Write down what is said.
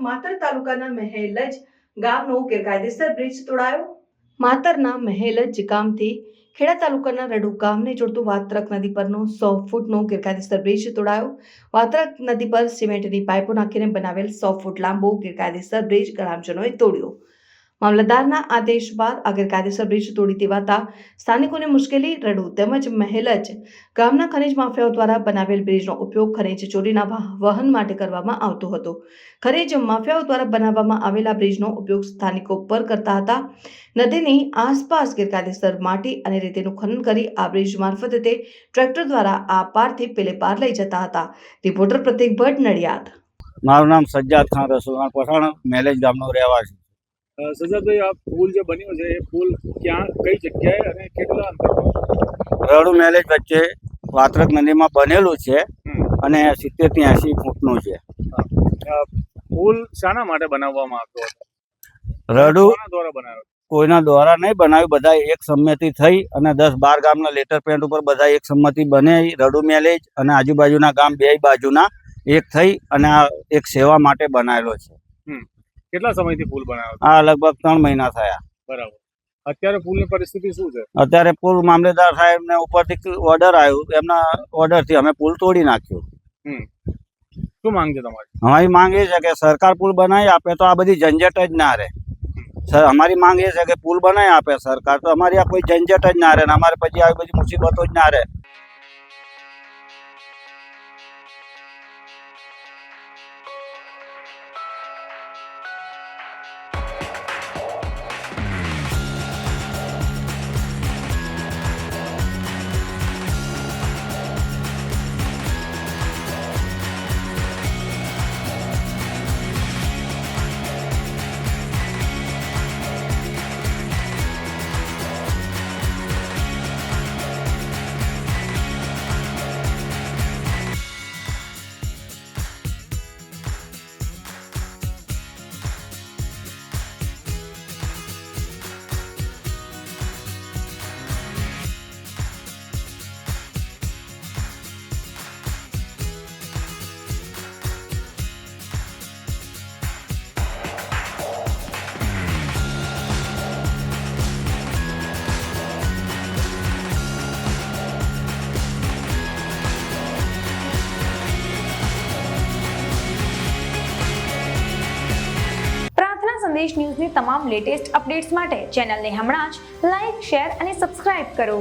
માતર તાલુકાના મહેલજ ગામનો ગેરકાયદેસર બ્રિજ તોડાયો। માતરના મહેલજ ગામથી ખેડા તાલુકાના રડુ ગામને જોડતું વાત્રક નદી પરનો 100 ફૂટનો ગેરકાયદેસર બ્રિજ તોડાયો। વાત્રક નદી પર સિમેન્ટની પાઇપો નાખીને બનાવેલ 100 ફૂટ લાંબો ગેરકાયદેસર બ્રિજ ગ્રામજનોએ તોડ્યો। મામલતદારના આદેશ બાદ આ ગેરકાયદેસર બ્રિજ તોડી દેવાતા સ્થાનિકોને મુશ્કેલી। રડુ તેમજ મહેલજ ગામના ખનીજ માફિયાઓ દ્વારા બનાવેલ બ્રિજનો ઉપયોગ ખનીજ ચોરીના વહન માટે કરવામાં આવતો હતો। ખનીજ માફિયાઓ દ્વારા બનાવવામાં આવેલા બ્રિજનો ઉપયોગ સ્થાનિકો પર કરતા હતા। નદીની આસપાસ ગેરકાયદેસર માટી અને રેતીનું ખનન કરી આ બ્રિજ મારફતે ટ્રેક્ટર દ્વારા આ પારથી પેલે પાર લઈ જતા હતા। રિપોર્ટર પ્રતીક ભટ્ટ, નડિયાદ। મારું નામ સજ્જાદ ખાન રસુલખાન પઠાણ, મહેલજ ગામનો રહેવાસી। સજ્જાદભાઈ, આ પુલ જે બન્યો છે એ પુલ ક્યાં, કઈ જગ્યાએ અને કેટલા અંતર? રડુ મહેલજ વચ્ચે વાત્રક નદીમાં બનેલું છે અને 70 થી 80 ફૂટનું છે। પુલ શાના માટે બનાવવામાં આવ્યો હતો? રડુ દ્વારા બનાવ્યો? કોઈના દ્વારા નહીં બનાવ્યું, બધા એક સંમતિ થઈ અને 10-12 ગામના લેટર પેડ ઉપર બધા એક સંમતિ બને। રડુ મહેલજ અને આજુબાજુના ગામ બે બાજુના એક થઈ અને આ એક સેવા માટે બનાવેલો છે। કેટલા સમયથી પુલ બનાવ્યો? આ લગભગ 3 મહિના થયા। બરાબર। અત્યારે પુલની પરિસ્થિતિ શું છે? અત્યારે પુલ મામલેદાર સાહેબને ઉપરથી ઓર્ડર આવ્યો, એમના ઓર્ડરથી અમે પુલ તોડી નાખ્યો। શું માંગ છે તમારી? અમારી માંગ એ છે કે સરકાર પુલ બનાવી આપે તો આ બધી ઝંઝટ જ ના રહે। અમારી માંગ એ છે કે પુલ બનાવી આપે સરકાર તો અમારી આ કોઈ ઝંઝટ જ ના રહે ને અમારે પછી આવી બધી મુસીબતો જ ના રહે। સંદેશ ન્યૂઝની તમામ લેટેસ્ટ અપડેટ્સ માટે ચેનલને હમણાં જ લાઇક, શેર અને સબસ્ક્રાઇબ કરો।